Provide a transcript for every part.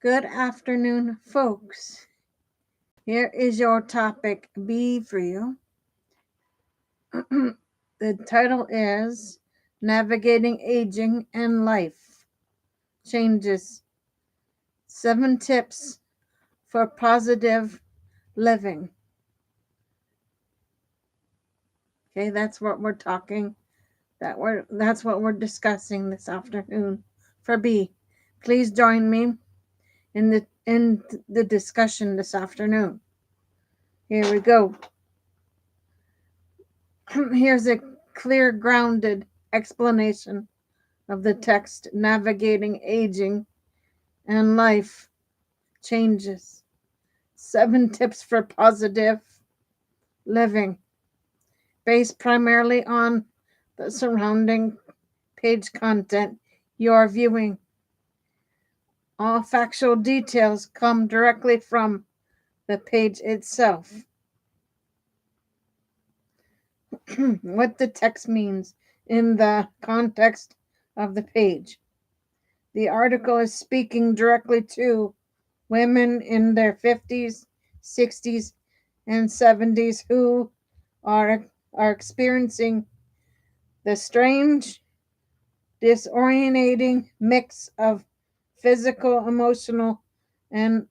Good afternoon, folks. Here is your topic B for you. The title is Navigating Aging and Life Changes 7 Tips for Positive Living. Okay, that's what we're talking. That's what we're discussing this afternoon for B. Please join me in the discussion this afternoon. Here we go. Here's a clear, grounded explanation of the text Navigating Aging and Life Changes. 7 Tips for Positive Living, based primarily on the surrounding page content you're viewing. All factual details come directly from the page itself. What the text means in the context of the page. The article is speaking directly to women in their 50s, 60s, and 70s who are experiencing the strange, disorientating mix of physical, emotional, and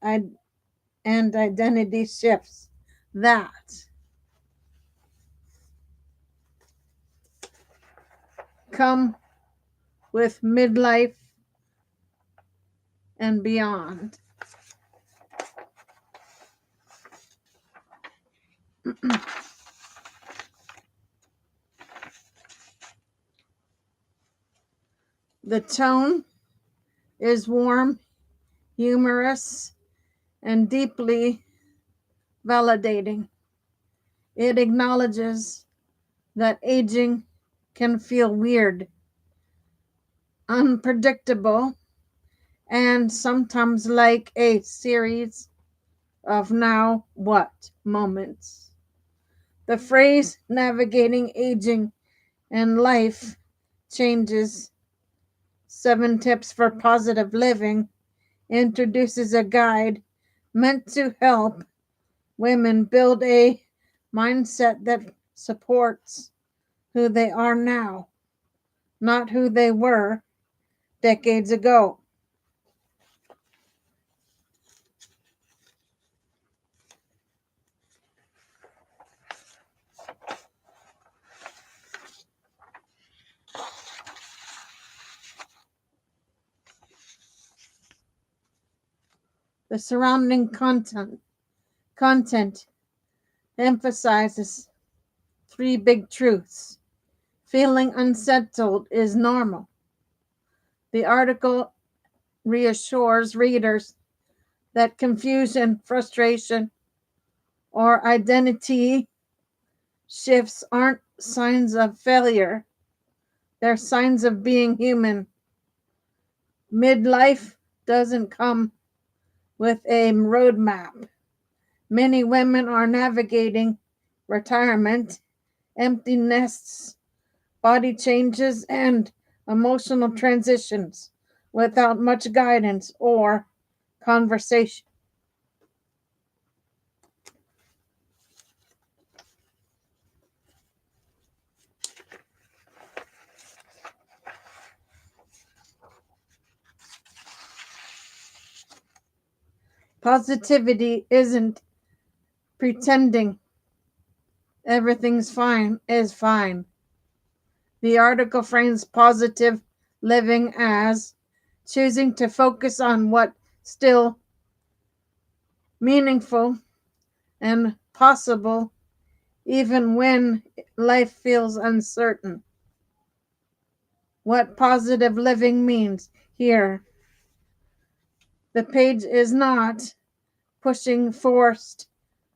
identity shifts that come with midlife and beyond. The tone is warm, humorous, and deeply validating. It acknowledges that aging can feel weird, unpredictable, and sometimes like a series of now what moments. The phrase navigating aging and life changes 7 tips for positive living introduces a guide meant to help women build a mindset that supports who they are now, not who they were decades ago. The surrounding content emphasizes 3 big truths. Feeling unsettled is normal. The article reassures readers that confusion, frustration, or identity shifts aren't signs of failure. They're signs of being human. Midlife doesn't come with a roadmap. Many women are navigating retirement, empty nests, body changes, and emotional transitions without much guidance or conversation. Positivity isn't pretending everything's fine is fine. The article frames positive living as choosing to focus on what's still meaningful and possible even when life feels uncertain. What positive living means here. The page is not pushing forced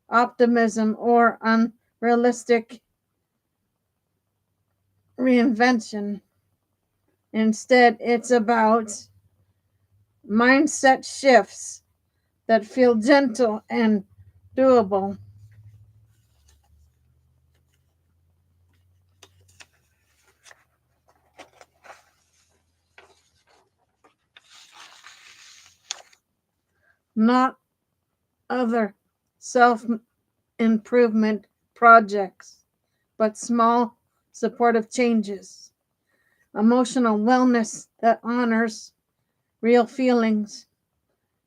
optimism or unrealistic reinvention. Instead, it's about mindset shifts that feel gentle and doable. not other self improvement projects, but small supportive changes. Emotional wellness that honors real feelings.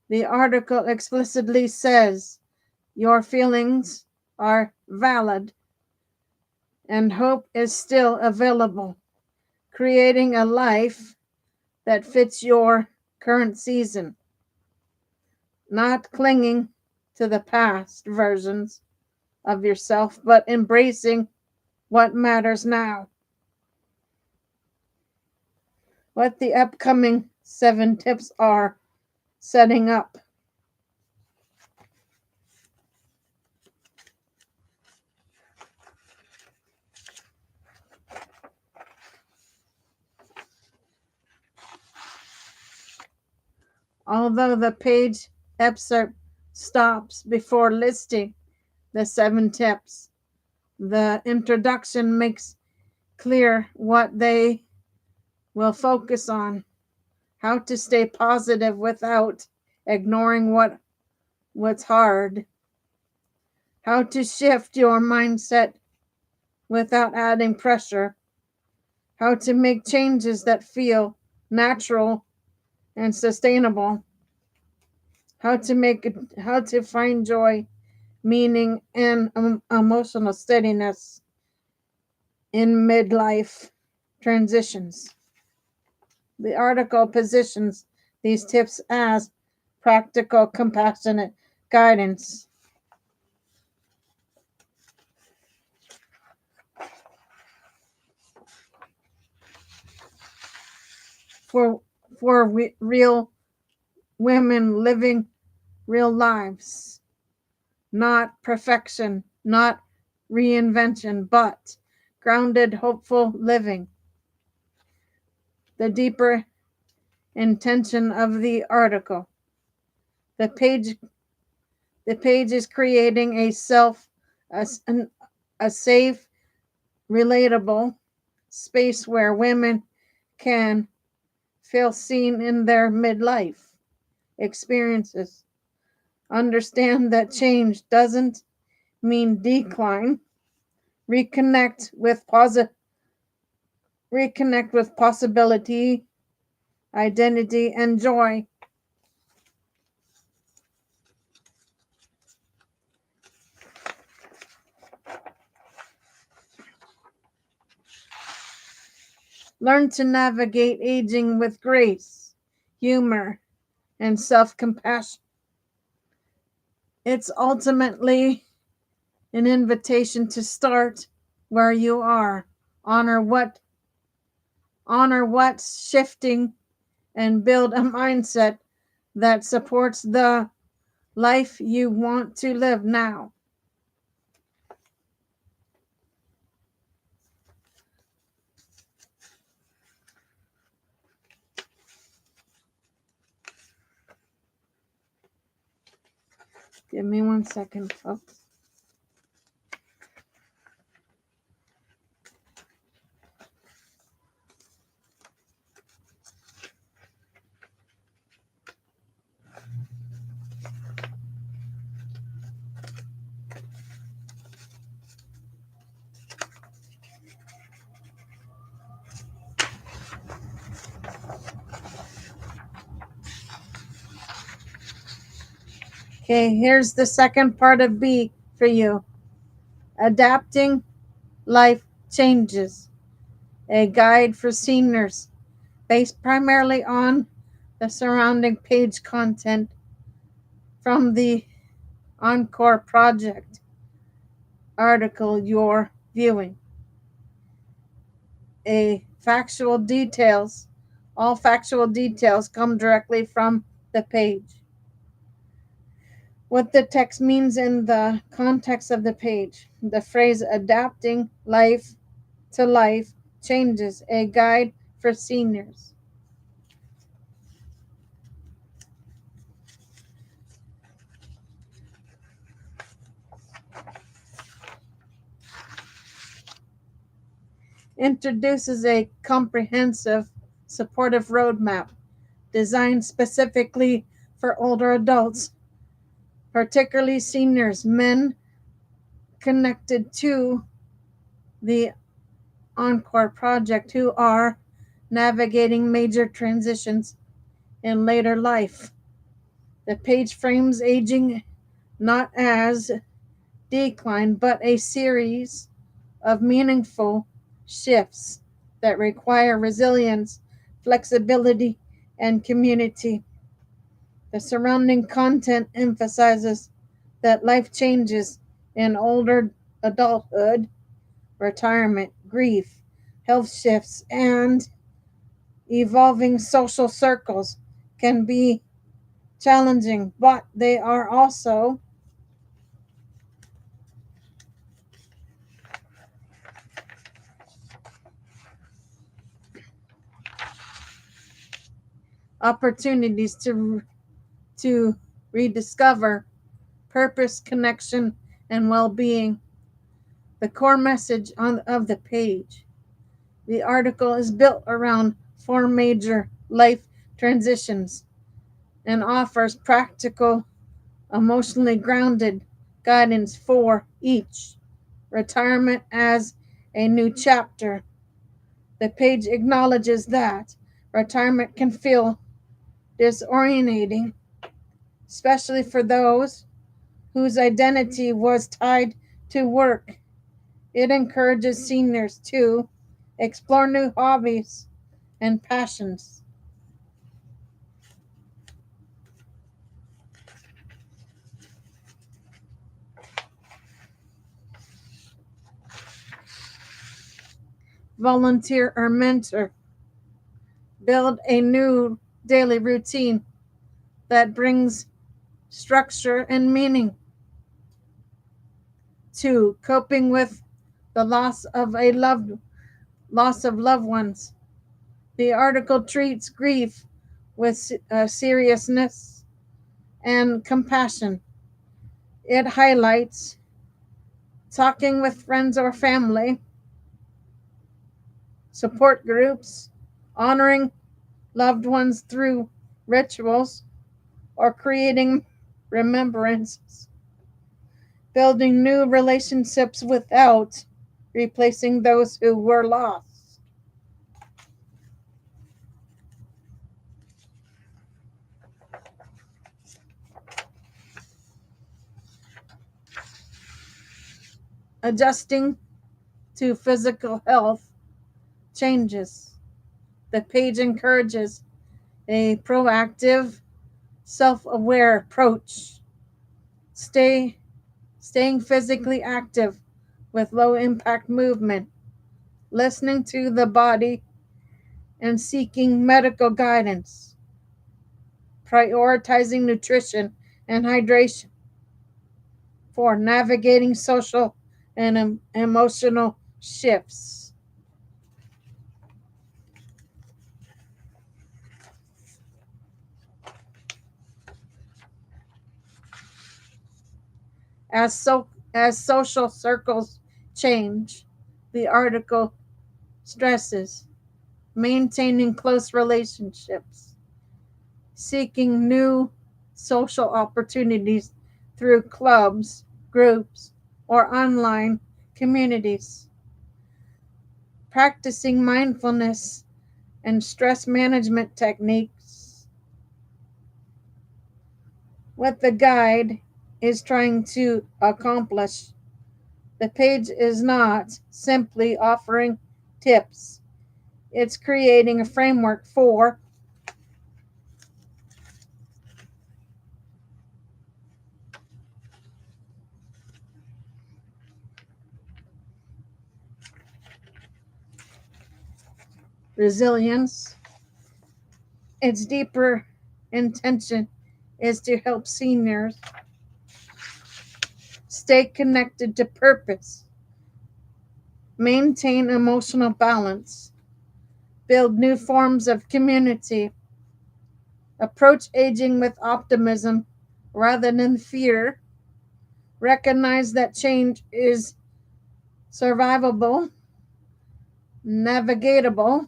The article explicitly says your feelings are valid and hope is still available, creating a life that fits your current season, not clinging to the past versions of yourself, but embracing what matters now. What the upcoming 7 tips are setting up. Although the page excerpt stops before listing the 7 tips, the introduction makes clear what they will focus on, how to stay positive without ignoring what's hard, how to shift your mindset without adding pressure, how to make changes that feel natural and sustainable, how to find joy, meaning, and emotional steadiness in midlife transitions. The article positions these tips as practical, compassionate guidance for real women living real lives, not perfection, not reinvention, but grounded, hopeful living. The deeper intention of the article. The page the page is creating a, a safe, relatable space where women can feel seen in their midlife experiences. Understand that change doesn't mean decline. Reconnect with possibility, identity, and joy. Learn to navigate aging with grace, humor, and self-compassion. It's ultimately an invitation to start where you are. Honor what's shifting and build a mindset that supports the life you want to live now. Give me 1 second, folks. Okay, here's the second part of B for you. Adapting life changes. A guide for seniors based primarily on the surrounding page content from the Encore Project article you're viewing. All factual details come directly from the page. What the text means in the context of the page. The phrase adapting life to life changes, a guide for seniors. Introduces a comprehensive, supportive roadmap designed specifically for older adults particularly seniors, men connected to the Encore project who are navigating major transitions in later life. The page frames aging not as decline, but a series of meaningful shifts that require resilience, flexibility, and community. The surrounding content emphasizes that life changes in older adulthood, retirement, grief, health shifts, and evolving social circles can be challenging, but they are also opportunities to rediscover purpose, connection, and well-being. The core message of the page. The article is built around four major life transitions and offers practical, emotionally grounded guidance for each. Retirement as a new chapter. The page acknowledges that retirement can feel disorientating, especially for those whose identity was tied to work. It encourages seniors to explore new hobbies and passions. Volunteer or mentor. Build a new daily routine that brings structure and meaning to coping with the loss of loved ones. The article treats grief with seriousness and compassion. It highlights talking with friends or family, support groups, honoring loved ones through rituals, or creating remembrances, building new relationships without replacing those who were lost. Adjusting to physical health changes. The page encourages a proactive, self-aware approach. Stay Staying physically active with low impact movement, listening to the body and seeking medical guidance, prioritizing nutrition and hydration for navigating social and emotional shifts. As social circles change, the article stresses maintaining close relationships, seeking new social opportunities through clubs, groups, or online communities, practicing mindfulness and stress management techniques. What the guide is trying to accomplish. The page is not simply offering tips, it's creating a framework for resilience. Its deeper intention is to help seniors stay connected to purpose, maintain emotional balance, build new forms of community, approach aging with optimism rather than fear, recognize that change is survivable, navigatable,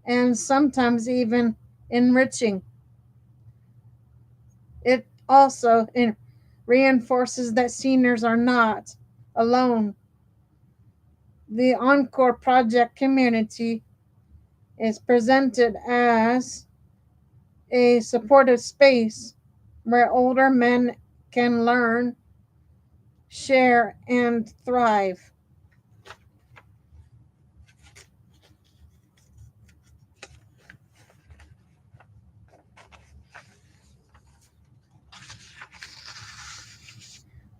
and sometimes even enriching. It also reinforces that seniors are not alone. The Encore Project community is presented as a supportive space where older men can learn, share, and thrive.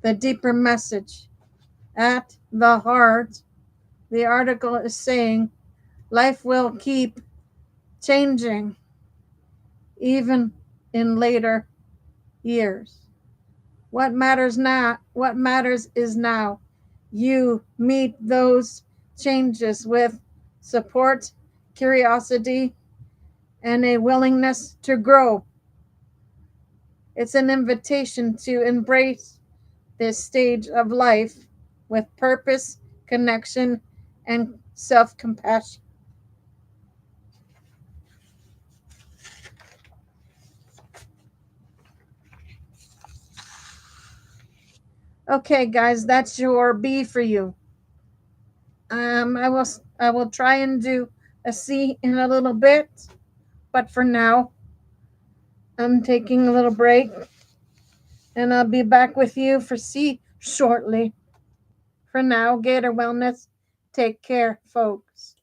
The deeper message at the heart, the article is saying life will keep changing even in later years. What matters is now. You meet those changes with support, curiosity, and a willingness to grow. It's an invitation to embrace this stage of life with purpose, connection, and self compassion. Okay, guys, that's your B for you. I will try and do a C in a little bit, but for now, I'm taking a little break, and I'll be back with you for C shortly. For now, Gator Wellness, take care, folks.